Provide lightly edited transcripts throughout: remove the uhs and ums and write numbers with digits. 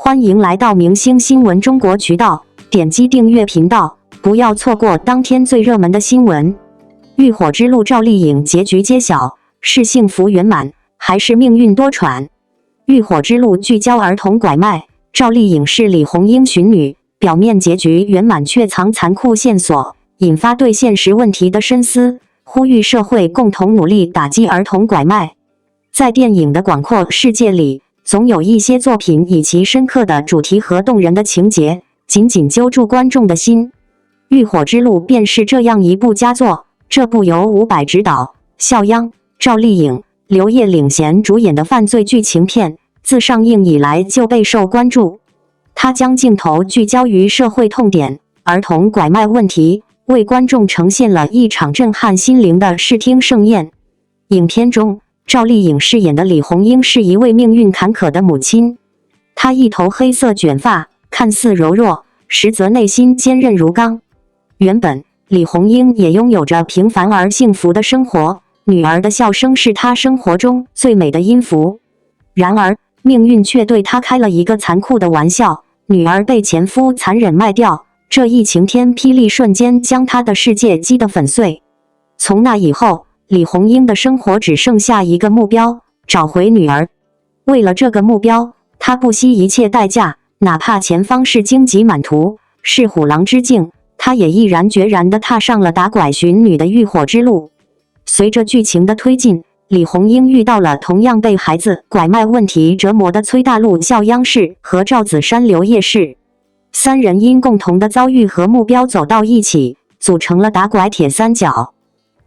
欢迎来到明星新闻中国渠道，点击订阅频道，不要错过当天最热门的新闻。浴火之路赵丽颖结局揭晓，是幸福圆满，还是命运多舛？浴火之路聚焦儿童拐卖，赵丽颖是李红英寻女，表面结局圆满却藏残酷线索，引发对现实问题的深思，呼吁社会共同努力打击儿童拐卖。在电影的广阔世界里，总有一些作品以其深刻的主题和动人的情节，紧紧揪住观众的心。浴火之路便是这样一部佳作。这部由伍佰执导、肖央、赵丽颖、刘烨领衔主演的犯罪剧情片，自上映以来就备受关注。它将镜头聚焦于社会痛点儿童拐卖问题，为观众呈现了一场震撼心灵的视听盛宴。影片中，赵丽颖饰演的李红英是一位命运坎坷的母亲，她一头黑色卷发，看似柔弱，实则内心坚韧如钢。原本，李红英也拥有着平凡而幸福的生活，女儿的笑声是她生活中最美的音符。然而，命运却对她开了一个残酷的玩笑，女儿被前夫残忍卖掉，这一晴天霹雳瞬间将她的世界击得粉碎。从那以后，李红英的生活只剩下一个目标，找回女儿。为了这个目标，她不惜一切代价，哪怕前方是荆棘满途，是虎狼之境，她也毅然决然地踏上了打拐寻女的浴火之路。随着剧情的推进，李红英遇到了同样被孩子拐卖问题折磨的崔大陆、肖央士和赵子珊、刘烨士。三人因共同的遭遇和目标走到一起，组成了打拐铁三角。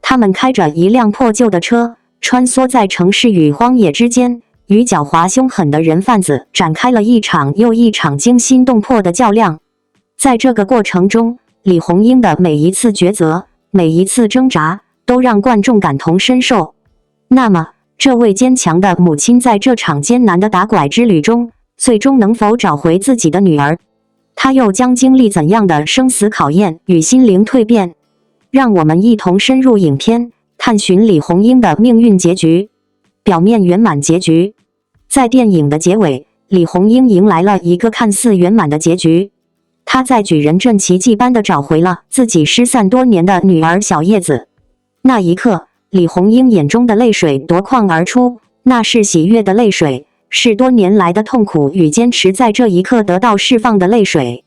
他们开着一辆破旧的车，穿梭在城市与荒野之间，与狡猾凶狠的人贩子展开了一场又一场惊心动魄的较量。在这个过程中，李红英的每一次抉择，每一次挣扎，都让观众感同身受。那么，这位坚强的母亲在这场艰难的打拐之旅中，最终能否找回自己的女儿？她又将经历怎样的生死考验与心灵蜕变？让我们一同深入影片，探寻李红英的命运结局。表面圆满结局。在电影的结尾，李红英迎来了一个看似圆满的结局。她在举人镇奇迹般地找回了自己失散多年的女儿小叶子。那一刻，李红英眼中的泪水夺眶而出，那是喜悦的泪水，是多年来的痛苦与坚持在这一刻得到释放的泪水。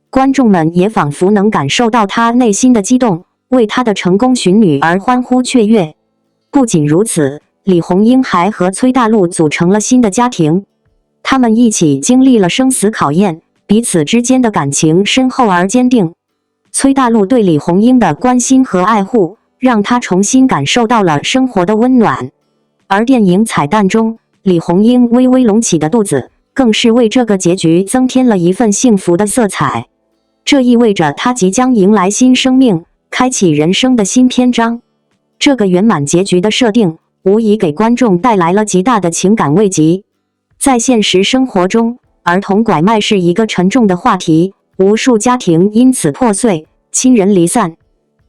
观众们也仿佛能感受到她内心的激动，为她的成功寻女而欢呼雀跃。不仅如此，李红英还和崔大陆组成了新的家庭，他们一起经历了生死考验，彼此之间的感情深厚而坚定。崔大陆对李红英的关心和爱护，让她重新感受到了生活的温暖。而电影彩蛋中，李红英微微隆起的肚子，更是为这个结局增添了一份幸福的色彩。这意味着她即将迎来新生命，开启人生的新篇章。这个圆满结局的设定，无疑给观众带来了极大的情感慰藉。在现实生活中，儿童拐卖是一个沉重的话题，无数家庭因此破碎，亲人离散。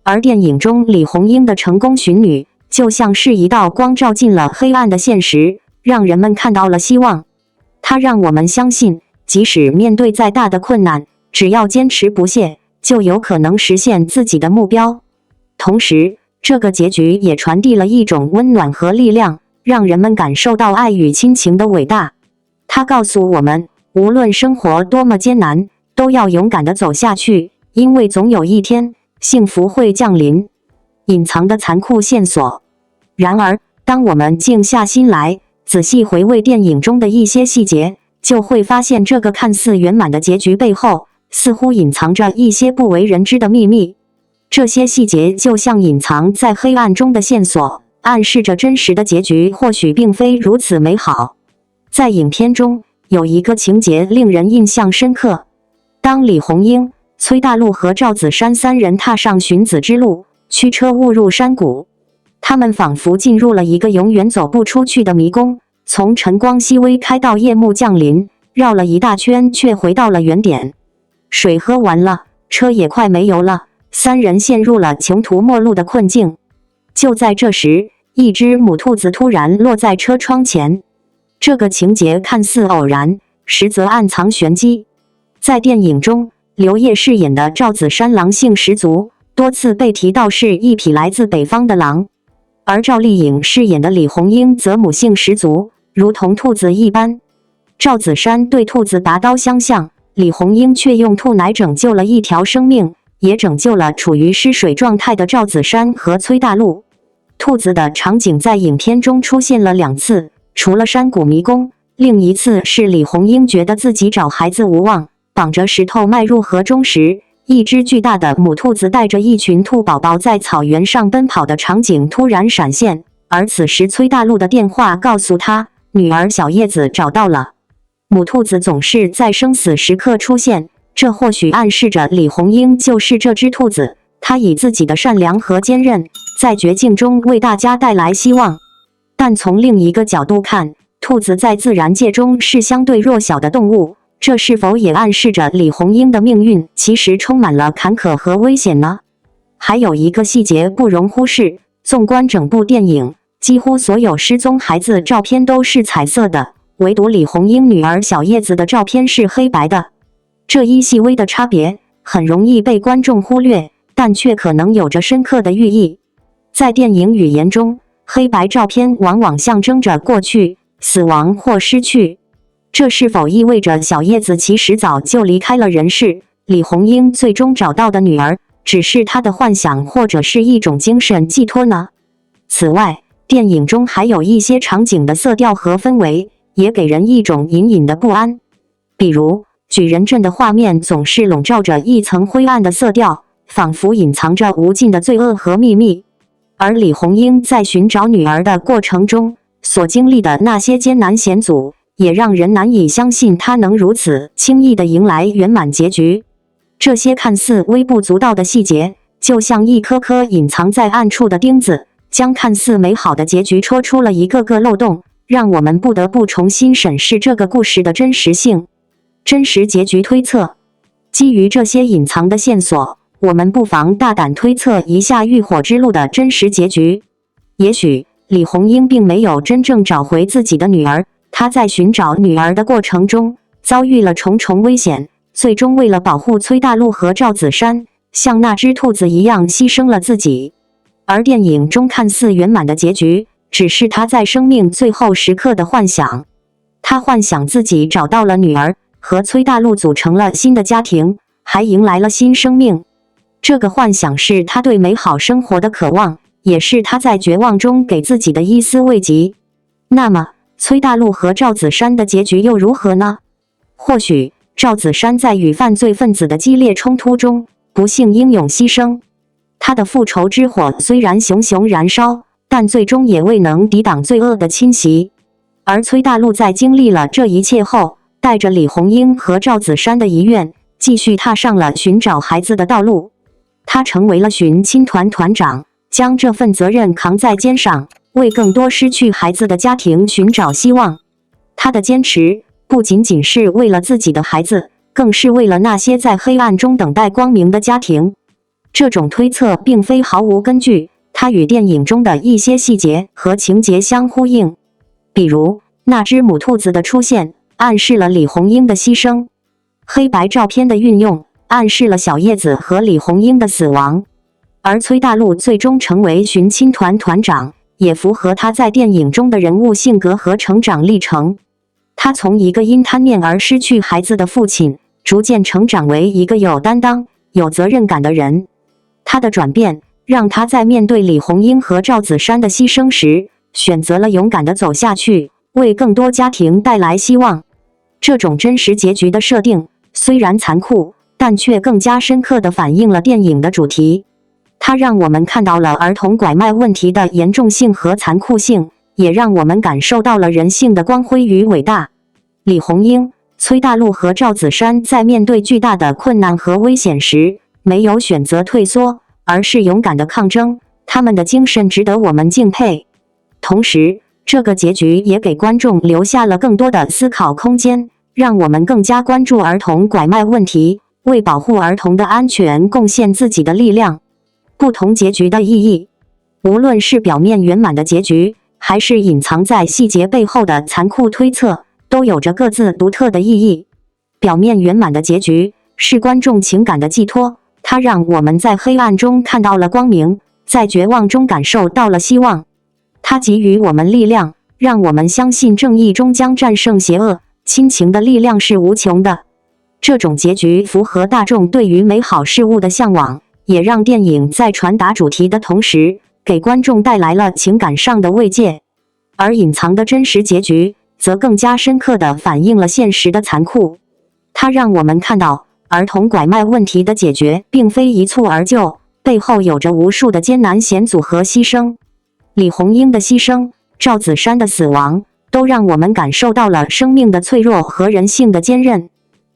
而电影中李红英的成功寻女，就像是一道光照进了黑暗的现实，让人们看到了希望。它让我们相信，即使面对再大的困难，只要坚持不懈，就有可能实现自己的目标。同时，这个结局也传递了一种温暖和力量，让人们感受到爱与亲情的伟大。它告诉我们，无论生活多么艰难，都要勇敢地走下去，因为总有一天，幸福会降临。隐藏的残酷线索。然而，当我们静下心来，仔细回味电影中的一些细节，就会发现这个看似圆满的结局背后，似乎隐藏着一些不为人知的秘密。这些细节就像隐藏在黑暗中的线索，暗示着真实的结局或许并非如此美好。在影片中，有一个情节令人印象深刻。当李红英、崔大陆和赵子珊三人踏上寻子之路，驱车误入山谷，他们仿佛进入了一个永远走不出去的迷宫，从晨光熹微开到夜幕降临，绕了一大圈却回到了原点。水喝完了，车也快没油了，三人陷入了穷途末路的困境。就在这时，一只母兔子突然落在车窗前。这个情节看似偶然，实则暗藏玄机。在电影中，刘烨饰演的赵子山狼性十足，多次被提到是一匹来自北方的狼，而赵丽颖饰演的李红英则母性十足，如同兔子一般。赵子山对兔子拔刀相向，李红英却用兔奶拯救了一条生命，也拯救了处于失水状态的赵子山和崔大陆。兔子的场景在影片中出现了2次，除了山谷迷宫，另一次是李红英觉得自己找孩子无望，绑着石头迈入河中时，一只巨大的母兔子带着一群兔宝宝在草原上奔跑的场景突然闪现，而此时崔大陆的电话告诉他，女儿小叶子找到了。母兔子总是在生死时刻出现，这或许暗示着李红英就是这只兔子，她以自己的善良和坚韧，在绝境中为大家带来希望。但从另一个角度看，兔子在自然界中是相对弱小的动物，这是否也暗示着李红英的命运其实充满了坎坷和危险呢？还有一个细节不容忽视，纵观整部电影，几乎所有失踪孩子照片都是彩色的，唯独李红英女儿小叶子的照片是黑白的。这一细微的差别很容易被观众忽略，但却可能有着深刻的寓意。在电影语言中，黑白照片往往象征着过去、死亡或失去。这是否意味着小叶子其实早就离开了人世？李红英最终找到的女儿，只是她的幻想，或者是一种精神寄托呢？此外，电影中还有一些场景的色调和氛围，也给人一种隐隐的不安。比如，举人镇的画面总是笼罩着一层灰暗的色调，仿佛隐藏着无尽的罪恶和秘密。而李红英在寻找女儿的过程中所经历的那些艰难险阻，也让人难以相信她能如此轻易地迎来圆满结局。这些看似微不足道的细节，就像一颗颗隐藏在暗处的钉子，将看似美好的结局戳出了一个个漏洞，让我们不得不重新审视这个故事的真实性。真实结局推测。基于这些隐藏的线索，我们不妨大胆推测一下浴火之路的真实结局。也许李红英并没有真正找回自己的女儿，她在寻找女儿的过程中遭遇了重重危险，最终为了保护崔大陆和赵子山，像那只兔子一样牺牲了自己。而电影中看似圆满的结局，只是她在生命最后时刻的幻想。她幻想自己找到了女儿，和崔大陆组成了新的家庭，还迎来了新生命。这个幻想是他对美好生活的渴望，也是他在绝望中给自己的一丝慰藉。那么，崔大陆和赵子山的结局又如何呢？或许，赵子山在与犯罪分子的激烈冲突中，不幸英勇牺牲。他的复仇之火虽然熊熊燃烧，但最终也未能抵挡罪恶的侵袭。而崔大陆在经历了这一切后，带着李红英和赵子山的遗愿，继续踏上了寻找孩子的道路。他成为了寻亲团团长，将这份责任扛在肩上，为更多失去孩子的家庭寻找希望。他的坚持不仅仅是为了自己的孩子，更是为了那些在黑暗中等待光明的家庭。这种推测并非毫无根据，它与电影中的一些细节和情节相呼应。比如，那只母兔子的出现，暗示了李红英的牺牲；黑白照片的运用，暗示了小叶子和李红英的死亡。而崔大陆最终成为寻亲团团长，也符合他在电影中的人物性格和成长历程。他从一个因贪念而失去孩子的父亲，逐渐成长为一个有担当、有责任感的人。他的转变，让他在面对李红英和赵子山的牺牲时，选择了勇敢地走下去，为更多家庭带来希望。这种真实结局的设定，虽然残酷，但却更加深刻地反映了电影的主题。它让我们看到了儿童拐卖问题的严重性和残酷性，也让我们感受到了人性的光辉与伟大。李红英、崔大陆和赵子山在面对巨大的困难和危险时，没有选择退缩，而是勇敢的抗争。他们的精神值得我们敬佩。同时，这个结局也给观众留下了更多的思考空间，让我们更加关注儿童拐卖问题，为保护儿童的安全贡献自己的力量。不同结局的意义，无论是表面圆满的结局，还是隐藏在细节背后的残酷推测，都有着各自独特的意义。表面圆满的结局是观众情感的寄托，它让我们在黑暗中看到了光明，在绝望中感受到了希望。它给予我们力量，让我们相信正义终将战胜邪恶，亲情的力量是无穷的。这种结局符合大众对于美好事物的向往，也让电影在传达主题的同时，给观众带来了情感上的慰藉。而隐藏的真实结局，则更加深刻地反映了现实的残酷。它让我们看到，儿童拐卖问题的解决并非一蹴而就，背后有着无数的艰难险阻和牺牲。李红英的牺牲，赵子山的死亡，都让我们感受到了生命的脆弱和人性的坚韧。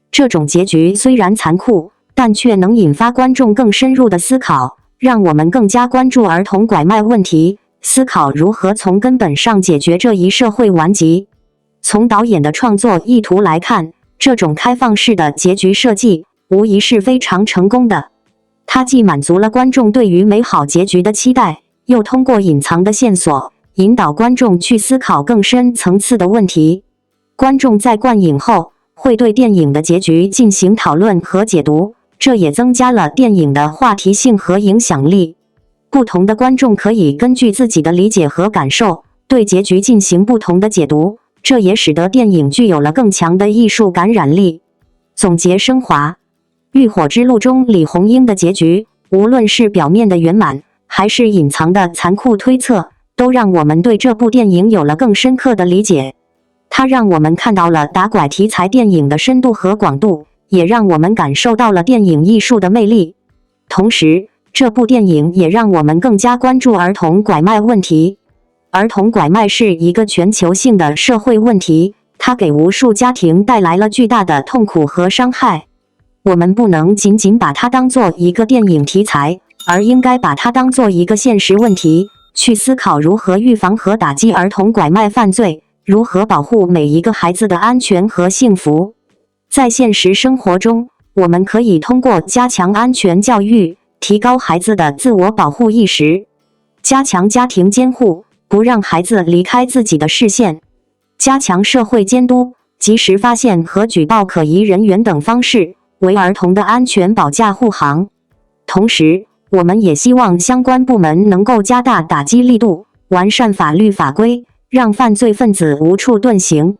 这种结局虽然残酷，但却能引发观众更深入的思考，让我们更加关注儿童拐卖问题，思考如何从根本上解决这一社会顽疾。从导演的创作意图来看，这种开放式的结局设计无疑是非常成功的。它既满足了观众对于美好结局的期待，又通过隐藏的线索，引导观众去思考更深层次的问题。观众在观影后，会对电影的结局进行讨论和解读，这也增加了电影的话题性和影响力。不同的观众可以根据自己的理解和感受，对结局进行不同的解读，这也使得电影具有了更强的艺术感染力。总结升华，《浴火之路》中李红英的结局，无论是表面的圆满，还是隐藏的残酷推测，都让我们对这部电影有了更深刻的理解。它让我们看到了打拐题材电影的深度和广度，也让我们感受到了电影艺术的魅力。同时，这部电影也让我们更加关注儿童拐卖问题。儿童拐卖是一个全球性的社会问题，它给无数家庭带来了巨大的痛苦和伤害。我们不能仅仅把它当作一个电影题材，而应该把它当作一个现实问题，去思考如何预防和打击儿童拐卖犯罪，如何保护每一个孩子的安全和幸福。在现实生活中，我们可以通过加强安全教育，提高孩子的自我保护意识，加强家庭监护，不让孩子离开自己的视线，加强社会监督，及时发现和举报可疑人员等方式，为儿童的安全保驾护航。同时，我们也希望相关部门能够加大打击力度，完善法律法规，让犯罪分子无处遁形。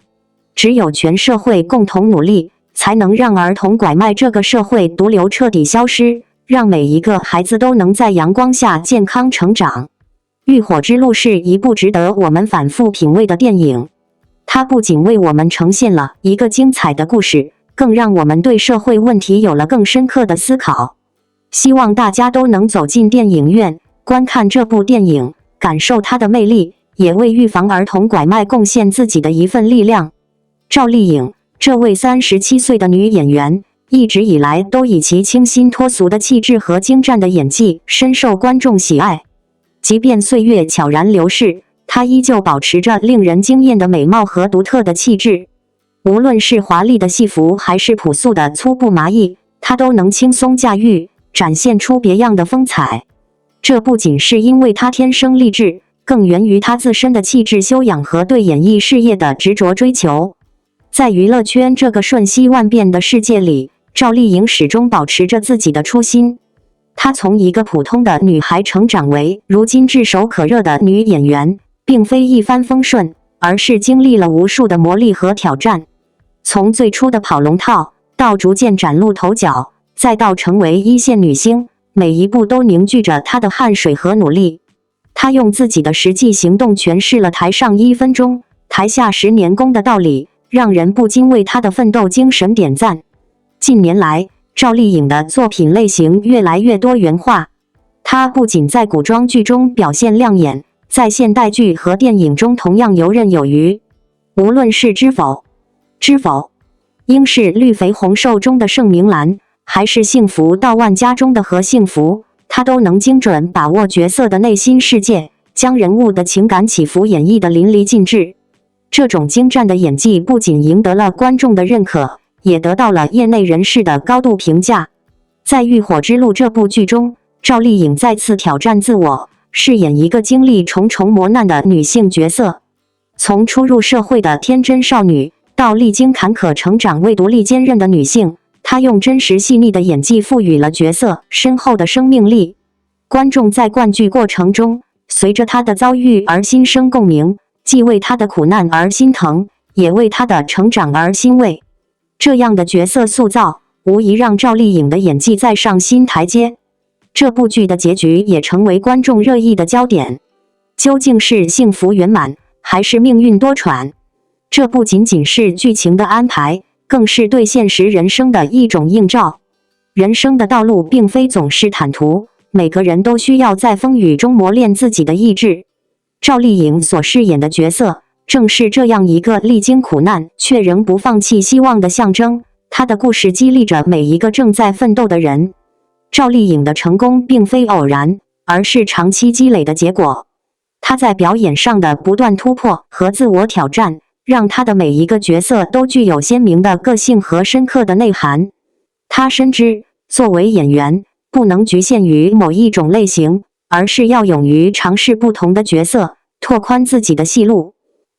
只有全社会共同努力，才能让儿童拐卖这个社会毒瘤彻底消失，让每一个孩子都能在阳光下健康成长。《浴火之路》是一部值得我们反复品味的电影，它不仅为我们呈现了一个精彩的故事，更让我们对社会问题有了更深刻的思考。希望大家都能走进电影院，观看这部电影，感受它的魅力，也为预防儿童拐卖贡献自己的一份力量。赵丽颖，这位37岁的女演员，一直以来都以其清新脱俗的气质和精湛的演技深受观众喜爱。即便岁月悄然流逝，她依旧保持着令人惊艳的美貌和独特的气质。无论是华丽的戏服还是朴素的粗布麻衣，她都能轻松驾驭，展现出别样的风采。这不仅是因为她天生丽质，更源于她自身的气质修养和对演艺事业的执着追求。在娱乐圈这个瞬息万变的世界里，赵丽颖始终保持着自己的初心。她从一个普通的女孩成长为如今炙手可热的女演员，并非一帆风顺，而是经历了无数的磨砺和挑战。从最初的跑龙套，到逐渐崭露头角，再到成为一线女星，每一步都凝聚着她的汗水和努力。她用自己的实际行动诠释了台上1分钟，台下10年功的道理，让人不禁为她的奋斗精神点赞。近年来，赵丽颖的作品类型越来越多元化，她不仅在古装剧中表现亮眼，在现代剧和电影中同样游刃有余。无论是知否，应是绿肥红瘦中的盛明兰，还是幸福到万家中的何幸福，她都能精准把握角色的内心世界，将人物的情感起伏演绎得淋漓尽致。这种精湛的演技不仅赢得了观众的认可，也得到了业内人士的高度评价。在《浴火之路》这部剧中，赵丽颖再次挑战自我，饰演一个经历重重磨难的女性角色。从初入社会的天真少女，到历经坎坷成长为独立坚韧的女性，她用真实细腻的演技赋予了角色深厚的生命力。观众在观剧过程中，随着她的遭遇而心生共鸣，既为她的苦难而心疼，也为她的成长而欣慰。这样的角色塑造，无疑让赵丽颖的演技再上新台阶。这部剧的结局也成为观众热议的焦点。究竟是幸福圆满，还是命运多舛？这不仅仅是剧情的安排，更是对现实人生的一种映照。人生的道路并非总是坦途，每个人都需要在风雨中磨练自己的意志。赵丽颖所饰演的角色，正是这样一个历经苦难却仍不放弃希望的象征。她的故事激励着每一个正在奋斗的人。赵丽颖的成功并非偶然，而是长期积累的结果。她在表演上的不断突破和自我挑战，让她的每一个角色都具有鲜明的个性和深刻的内涵。她深知，作为演员，不能局限于某一种类型，而是要勇于尝试不同的角色，拓宽自己的戏路。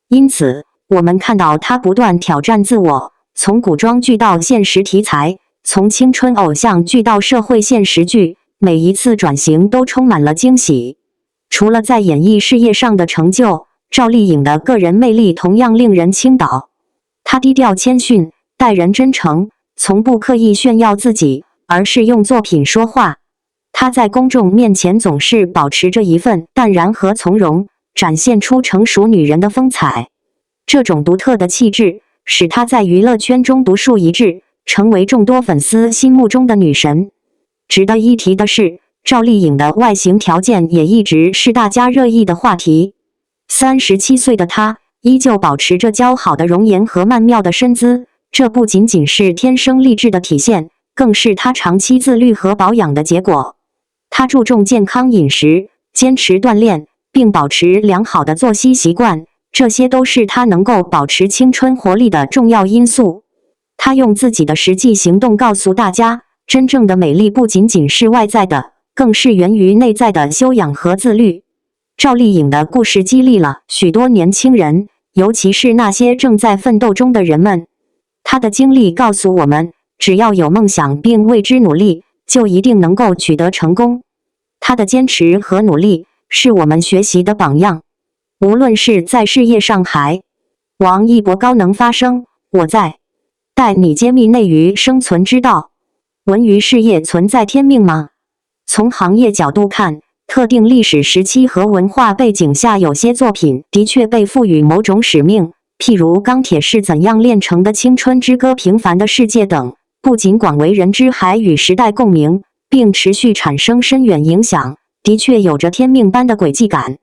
因此，我们看到她不断挑战自我，从古装剧到现实题材，从青春偶像剧到社会现实剧，每一次转型都充满了惊喜。除了在演艺事业上的成就，赵丽颖的个人魅力同样令人倾倒。她低调谦逊，待人真诚，从不刻意炫耀自己，而是用作品说话。她在公众面前总是保持着一份淡然和从容，展现出成熟女人的风采。这种独特的气质，使她在娱乐圈中独树一帜，成为众多粉丝心目中的女神。值得一提的是，赵丽颖的外形条件也一直是大家热议的话题。37岁的她，依旧保持着姣好的容颜和曼妙的身姿，这不仅仅是天生丽质的体现，更是她长期自律和保养的结果。她注重健康饮食，坚持锻炼，并保持良好的作息习惯，这些都是她能够保持青春活力的重要因素。她用自己的实际行动告诉大家，真正的美丽不仅仅是外在的，更是源于内在的修养和自律。赵丽颖的故事激励了许多年轻人，尤其是那些正在奋斗中的人们。她的经历告诉我们，只要有梦想并为之努力，就一定能够取得成功。她的坚持和努力是我们学习的榜样。无论是在事业上还，王一博高能发声，我在带你揭秘内娱生存之道。文娱事业存在天命吗？从行业角度看，特定历史时期和文化背景下，有些作品的确被赋予某种使命，譬如《钢铁是怎样炼成的》《青春之歌》《平凡的世界》等，不仅广为人知，还与时代共鸣，并持续产生深远影响，的确有着天命般的轨迹感。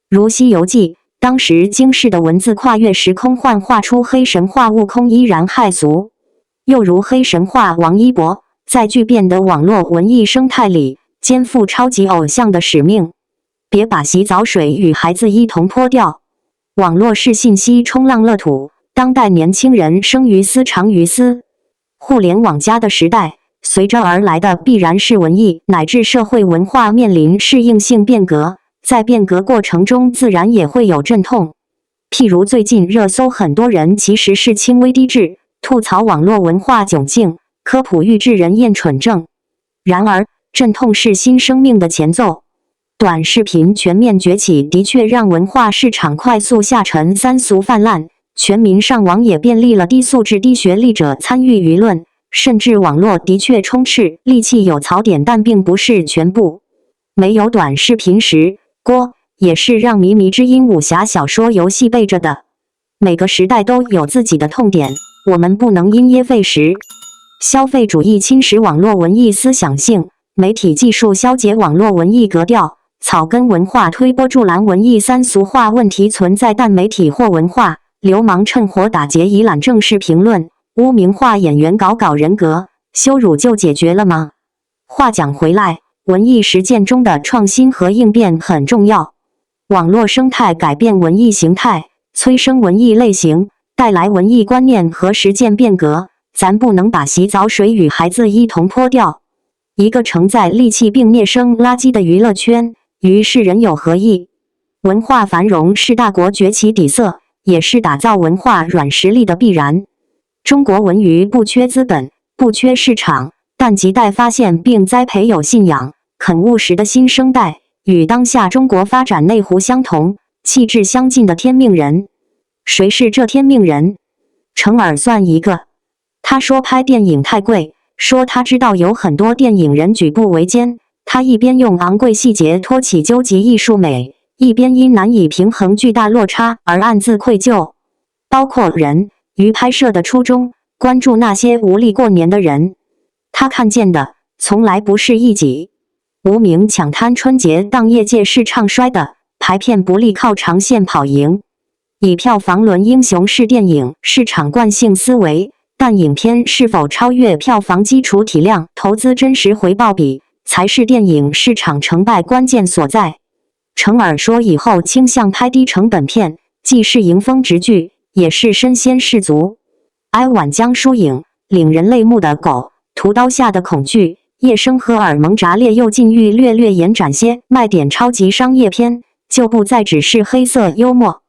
如《西游记》，当时惊世的文字跨越时空，幻化出黑神话悟空依然骇俗；又如黑神话王一博，在巨变的网络文艺生态里，肩负超级偶像的使命，别把洗澡水与孩子一同泼掉。网络是信息冲浪乐土，当代年轻人生于斯长于斯。互联网加的时代，随之而来的必然是文艺乃至社会文化面临适应性变革，在变革过程中自然也会有阵痛。譬如最近热搜很多人其实是轻微低智，吐槽网络文化窘境，科普育智人厌蠢症。然而，阵痛是新生命的前奏。短视频全面崛起的确让文化市场快速下沉，三俗泛滥，全民上网也便利了低素质低学历者参与舆论，甚至网络的确充斥戾气有槽点，但并不是全部。没有短视频时，锅也是让靡靡之音武侠小说游戏背着的。每个时代都有自己的痛点，我们不能因噎废食。消费主义侵蚀网络文艺思想性，媒体技术消解网络文艺格调，草根文化推波助澜，文艺三俗化问题存在，但媒体或文化流氓趁火打劫，以揽正式评论，污名化演员，搞人格，羞辱就解决了吗？话讲回来，文艺实践中的创新和应变很重要。网络生态改变文艺形态，催生文艺类型，带来文艺观念和实践变革，咱不能把洗澡水与孩子一同泼掉。一个承载戾气并灭生垃圾的娱乐圈，于世人有何益？文化繁荣是大国崛起底色，也是打造文化软实力的必然。中国文娱不缺资本，不缺市场，但亟待发现并栽培有信仰、肯务实的新生代，与当下中国发展内湖相同、气质相近的天命人。谁是这天命人？程耳算一个。他说拍电影太贵，说他知道有很多电影人举步维艰，他一边用昂贵细节托起究极艺术美，一边因难以平衡巨大落差而暗自愧疚。包括人于拍摄的初衷，关注那些无力过年的人。他看见的从来不是一己。无名抢滩春节档业界是唱衰的，排片不利靠长线跑赢。以票房论英雄是电影市场惯性思维，但影片是否超越票房基础体量、投资真实回报比，才是电影市场成败关键所在。程耳说以后倾向拍低成本片，既是迎风直剧，也是身先士卒。哀婉江疏影，领人泪目的狗，屠刀下的恐惧，夜生和尔蒙炸裂又禁欲略略延展些卖点超级商业片，就不再只是黑色幽默。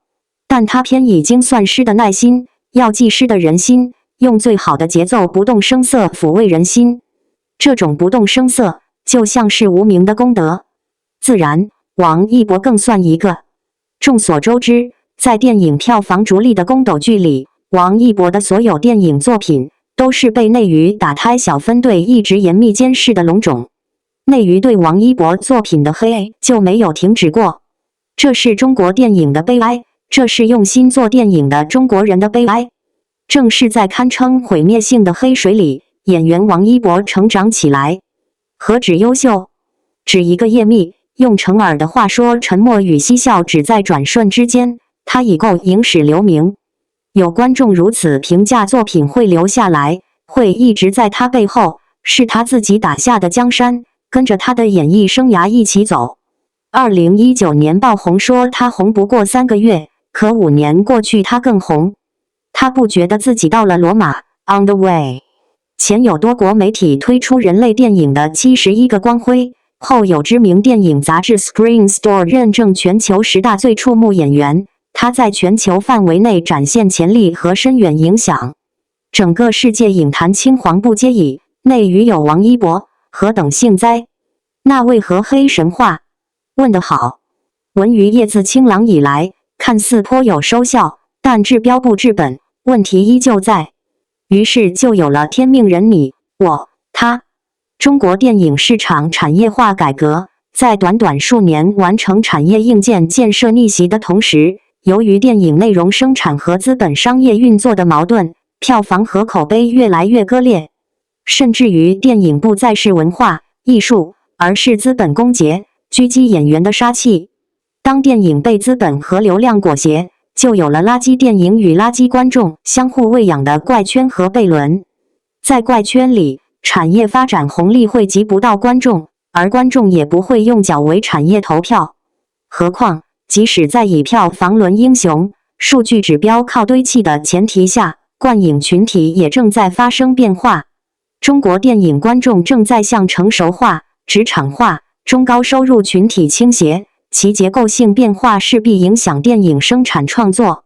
但他偏已经算诗的耐心，要记诗的人心，用最好的节奏不动声色抚慰人心。这种不动声色，就像是无名的功德。自然，王一博更算一个。众所周知，在电影票房逐利的宫斗剧里，王一博的所有电影作品都是被内娱打胎小分队一直严密监视的龙种。内娱对王一博作品的黑就没有停止过。这是中国电影的悲哀，这是用心做电影的中国人的悲哀。正是在堪称毁灭性的黑水里，演员王一博成长起来。何止优秀？只一个夜蜜，用程耳的话说，沉默与嬉笑只在转瞬之间，他已够影史留名。有观众如此评价作品，会留下来，会一直在他背后，是他自己打下的江山，跟着他的演艺生涯一起走。2019年爆红说他红不过3个月，可5年过去他更红。他不觉得自己到了罗马 on the way。前有多国媒体推出人类电影的71个光辉，后有知名电影杂志 Screen Store 认证全球10大最触目演员，他在全球范围内展现潜力和深远影响。整个世界影坛青黄不接矣，内娱有王一博，何等幸哉！那为何黑神话？问得好。文娱业自清朗以来，看似颇有收效，但治标不治本，问题依旧在。于是就有了天命人你、我、他。中国电影市场产业化改革，在短短数年完成产业硬件建设逆袭的同时，由于电影内容生产和资本商业运作的矛盾，票房和口碑越来越割裂，甚至于电影不再是文化艺术，而是资本攻讦、狙击演员的杀器。当电影被资本和流量裹挟，就有了垃圾电影与垃圾观众相互喂养的怪圈和悖论。在怪圈里，产业发展红利汇集不到观众，而观众也不会用脚为产业投票。何况，即使在以票房论英雄、数据指标靠堆砌的前提下，观影群体也正在发生变化。中国电影观众正在向成熟化、职场化、中高收入群体倾斜，其结构性变化势必影响电影生产创作。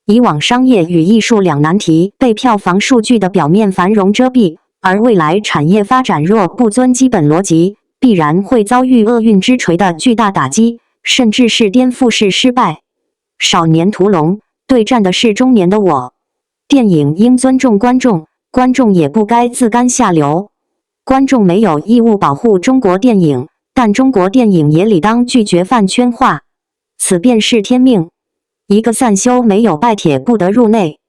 以往商业与艺术两难题被票房数据的表面繁荣遮蔽，而未来产业发展若不遵基本逻辑，必然会遭遇厄运之锤的巨大打击，甚至是颠覆式失败。少年屠龙对战的是中年的我。电影应尊重观众，观众也不该自甘下流。观众没有义务保护中国电影，但中国电影也理当拒绝饭圈化，此便是天命。一个散修没有拜帖不得入内。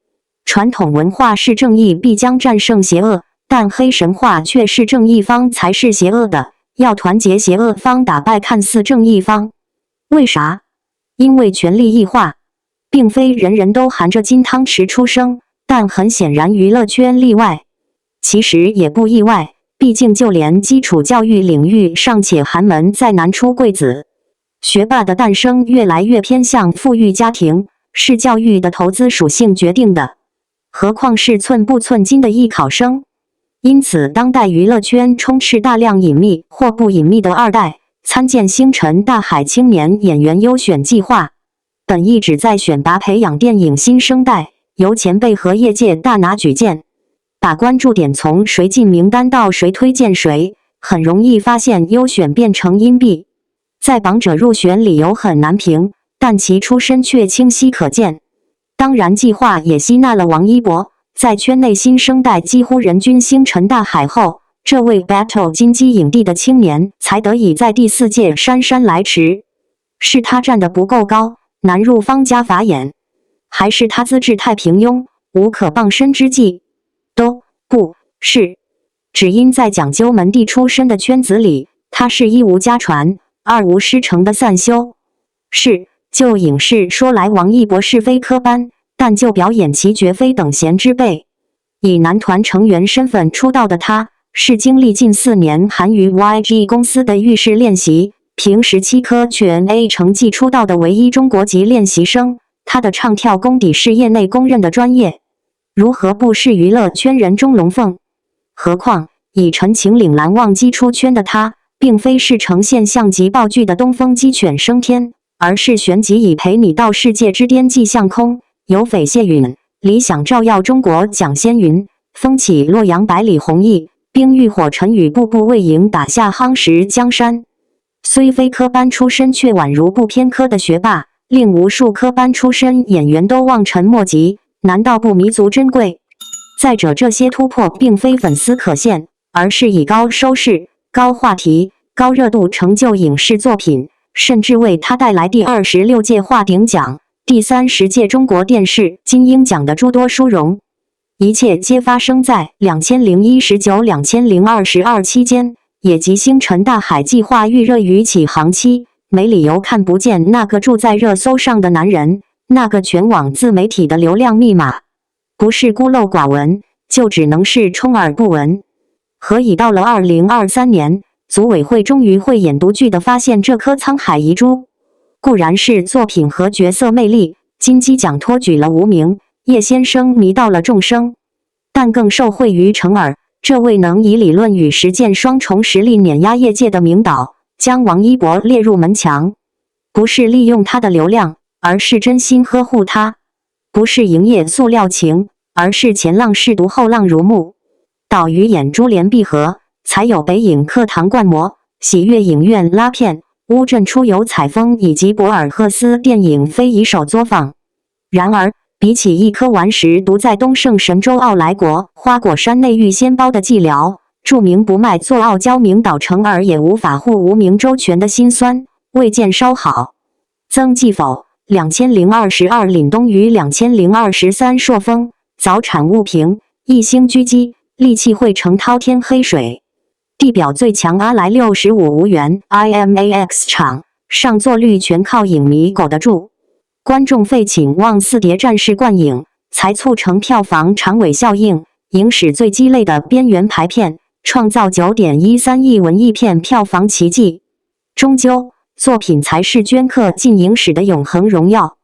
传统文化是正义必将战胜邪恶，但黑神话却是正义方才是邪恶的，要团结邪恶方打败看似正义方。为啥？因为权力异化，并非人人都含着金汤匙出生，但很显然娱乐圈例外。其实也不意外，毕竟就连基础教育领域尚且寒门再难出贵子。学霸的诞生越来越偏向富裕家庭，是教育的投资属性决定的，何况是寸步寸金的艺考生。因此当代娱乐圈充斥大量隐秘或不隐秘的二代，参见星辰大海青年演员优选计划。本意旨在选拔培养电影新生代，由前辈和业界大拿举荐，把关注点从谁进名单到谁推荐谁，很容易发现优选变成阴蔽。在榜者入选理由很难评，但其出身却清晰可见。当然，计划也吸纳了王一博，在圈内新生代几乎人均星辰大海后，这位 Battle 金鸡影帝的青年才得以在第4届姗姗来迟。是他站得不够高，难入方家法眼，还是他资质太平庸，无可傍身之际？都不是，只因在讲究门第出身的圈子里，他是一无家传，二无师承的散修。是，就影视说来，王一博是非科班，但就表演其绝非等闲之辈。以男团成员身份出道的他，是经历近4年韩娱 YG 公司的浴室练习，凭17科全 A 成绩出道的唯一中国籍练习生。他的唱跳功底是业内公认的专业，如何不是娱乐圈人中龙凤？何况以陈情岭蓝忘机出圈的他，并非是呈现像极爆剧的东风鸡犬升天，而是旋即以陪你到世界之巅际向空，有匪谢允、理想照耀中国蒋先云，风起洛阳百里弘毅，冰浴火陈宇，步步为营打下夯实江山。虽非科班出身，却宛如不偏科的学霸，令无数科班出身演员都望尘莫及，难道不弥足珍贵？再者，这些突破并非粉丝可现，而是以高收视、高话题、高热度成就影视作品，甚至为他带来第26届华鼎奖、第30届中国电视金鹰奖的诸多殊荣。一切皆发生在2019-2022期间，也即星辰大海计划预热于起航期，没理由看不见那个住在热搜上的男人，那个全网自媒体的流量密码。不是孤陋寡闻，就只能是充耳不闻。何以到了2023年，组委会终于慧眼独具地发现这颗沧海遗珠？固然是作品和角色魅力，金鸡奖托举了无名，叶先生迷到了众生，但更受惠于程耳这位能以理论与实践双重实力碾压业界的名导，将王一博列入门墙。不是利用他的流量，而是真心呵护他；不是营业塑料情，而是前浪试毒后浪如沐。导鱼眼珠联璧合，才有北影课堂灌模、喜悦影院拉片、乌镇出游采风以及博尔赫斯电影非遗手作坊。然而，比起一颗顽石毒在东胜神州奥莱国花果山内狱鲜包的寂寥，著名不卖座傲娇名导程耳也无法护无名周全的辛酸，未见稍好。曾记否？2022凛冬与2023朔风，早产物平，一星狙击，戾气汇成滔天黑水。地表最强阿莱65无缘 IMAX 场，上座率全靠影迷苟得住。观众费请望四谍战士灌影，才促成票房长尾效应，影史最鸡肋的边缘排片，创造9.13亿文艺片票房奇迹。终究，作品才是镌刻进影史的永恒荣耀。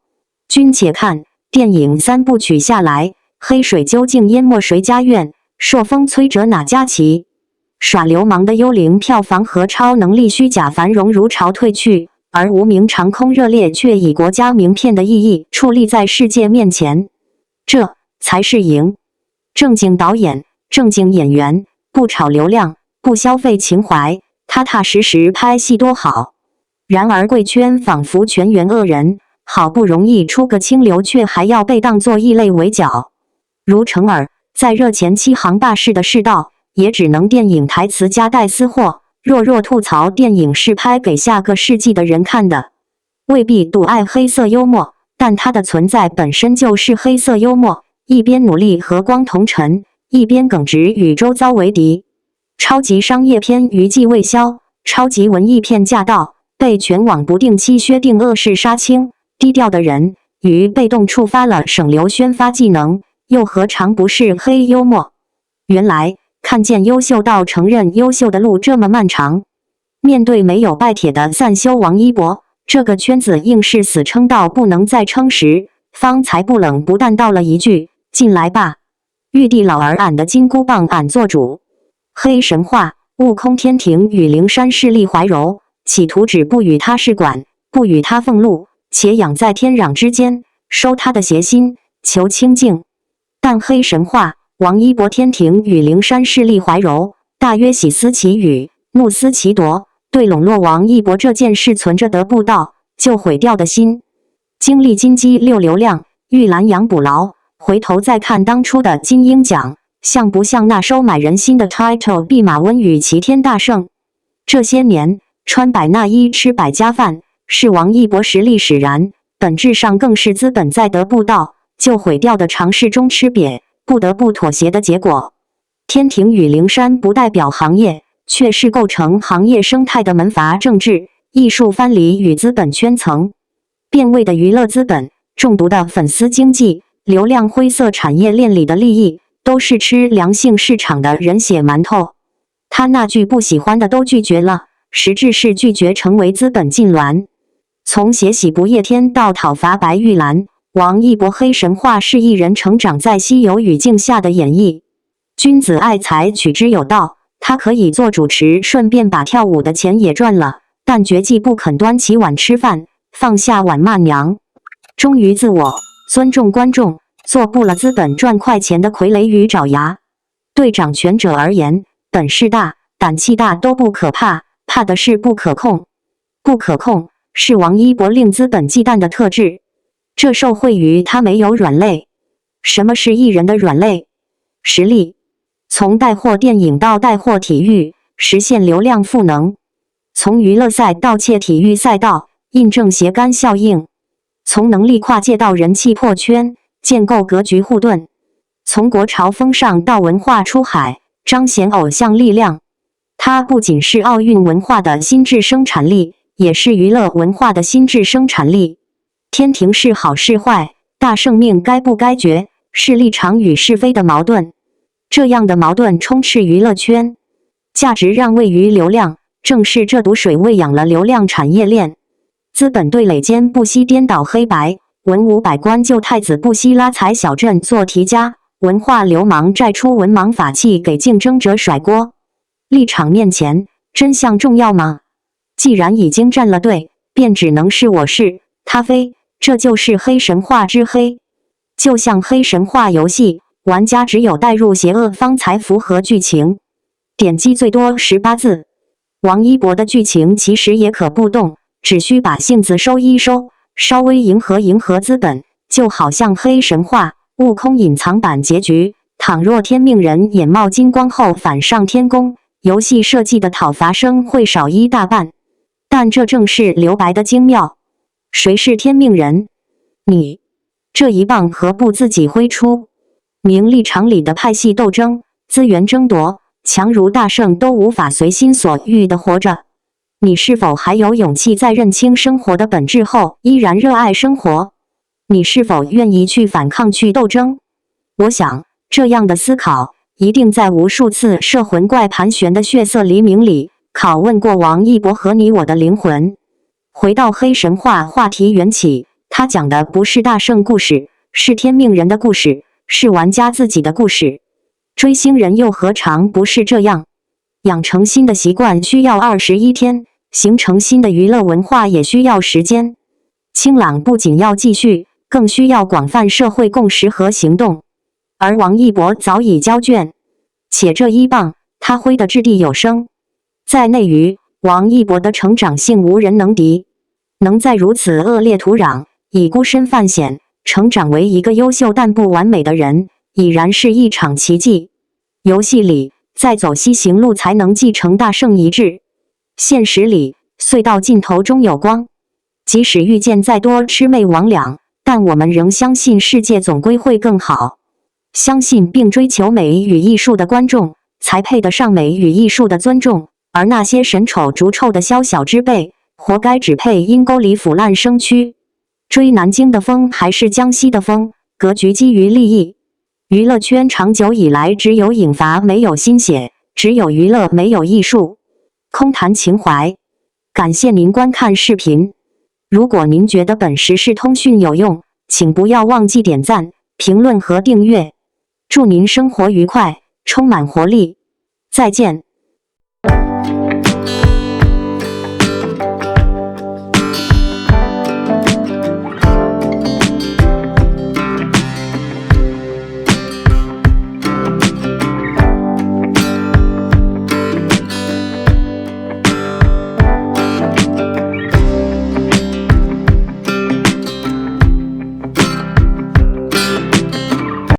君且看，电影3部曲下来，黑水究竟淹没谁家院？朔风摧折哪家旗？耍流氓的幽灵票房和超能力虚假繁荣如潮退去，而无名长空热烈却以国家名片的意义矗立在世界面前。这才是赢。正经导演，正经演员，不炒流量，不消费情怀，踏踏实实拍戏多好。然而贵圈仿佛全员恶人，好不容易出个清流，却还要被当作异类围剿。如程耳在热前7行霸市的世道，也只能电影台词夹带私货，弱吐槽电影是拍给下个世纪的人看的。未必笃爱黑色幽默，但它的存在本身就是黑色幽默，一边努力和光同尘，一边耿直与周遭为敌。超级商业片余悸未消，超级文艺片驾到，被全网不定期薛定谔式杀青。低调的人与被动触发了省流宣发技能，又何尝不是黑幽默？原来看见优秀到承认优秀的路这么漫长。面对没有拜帖的散修王一博，这个圈子硬是死撑到不能再撑时，方才不冷不淡道了一句：“进来吧，玉帝老儿俺的金箍棒俺做主。”黑神话，悟空天庭与灵山势力怀柔，企图只不与他试管，不与他俸禄，且养在天壤之间，收他的邪心，求清净。但黑神话，王一博天庭与灵山势力怀柔，大约喜思其语，怒思其夺，对笼络王一博这件事存着得不到就毁掉的心。经历金鸡六流量，玉兰养捕牢，回头再看当初的金鹰奖，像不像那收买人心的 title 弼马温与齐天大圣？这些年穿百衲衣吃百家饭，是王一博实力使然，本质上更是资本在得不到就毁掉的尝试中吃瘪，不得不妥协的结果。天庭与灵山不代表行业，却是构成行业生态的门阀政治、艺术藩篱与资本圈层。变味的娱乐资本，中毒的粉丝经济，流量灰色产业链里的利益，都是吃良性市场的人血馒头。他那句不喜欢的都拒绝了，实质是拒绝成为资本禁脔。从血洗不夜天到讨伐白玉兰，王一博黑神话是艺人成长在稀有语境下的演绎。君子爱财，取之有道，他可以做主持，顺便把跳舞的钱也赚了，但绝技不肯端起碗吃饭，放下碗骂娘。忠于自我，尊重观众，做不了资本赚快钱的傀儡与爪牙。对掌权者而言，本事大、胆气大都不可怕，怕的是不可控。不可控是王一博令资本忌惮的特质。这受惠于他没有软肋。什么是艺人的软肋？实力。从带货电影到带货体育，实现流量赋能；从娱乐赛到切体育赛道，印证斜杆效应；从能力跨界到人气破圈，建构格局护盾；从国潮风尚到文化出海，彰显偶像力量。它不仅是奥运文化的心智生产力，也是娱乐文化的心智生产力。天庭是好是坏，大圣命该不该绝，是立场与是非的矛盾。这样的矛盾充斥娱乐圈，价值让位于流量，正是这毒水喂养了流量产业链。资本对垒间不惜颠倒黑白，文武百官救太子不惜拉踩小镇做题家，文化流氓债出文盲法器给竞争者甩锅。立场面前，真相重要吗？既然已经站了队，便只能是我是他非，这就是黑神话之黑。就像黑神话游戏，玩家只有带入邪恶方才符合剧情，点击最多18字。王一博的剧情其实也可不动，只需把性子收一收，稍微迎合资本，就好像黑神话悟空隐藏版结局，倘若天命人眼冒金光后反上天宫，游戏设计的讨伐声会少一大半。但这正是留白的精妙。谁是天命人？你。这一棒何不自己挥出？名利场里的派系斗争、资源争夺，强如大圣都无法随心所欲地活着。你是否还有勇气在认清生活的本质后，依然热爱生活？你是否愿意去反抗、去斗争？我想，这样的思考一定在无数次摄魂怪盘旋的血色黎明里，拷问过王一博和你我的灵魂。回到黑神话话题缘起，他讲的不是大圣故事，是天命人的故事，是玩家自己的故事。追星人又何尝不是这样？养成新的习惯需要21天，形成新的娱乐文化也需要时间。清朗不仅要继续，更需要广泛社会共识和行动。而王一博早已交卷，且这一棒他挥得掷地有声。在内娱，王一博的成长性无人能敌，能在如此恶劣土壤以孤身犯险，成长为一个优秀但不完美的人，已然是一场奇迹。游戏里，在走西行路才能继承大圣遗志；现实里，隧道尽头终有光。即使遇见再多魑魅魍魉，但我们仍相信世界总归会更好。相信并追求美与艺术的观众，才配得上美与艺术的尊重。而那些神丑逐臭的宵小之辈，活该只配阴沟里腐烂生蛆。追南京的风还是江西的风，格局基于利益。娱乐圈长久以来只有引发没有心血，只有娱乐没有艺术，空谈情怀。感谢您观看视频。如果您觉得本时事通讯有用，请不要忘记点赞、评论和订阅。祝您生活愉快，充满活力。再见。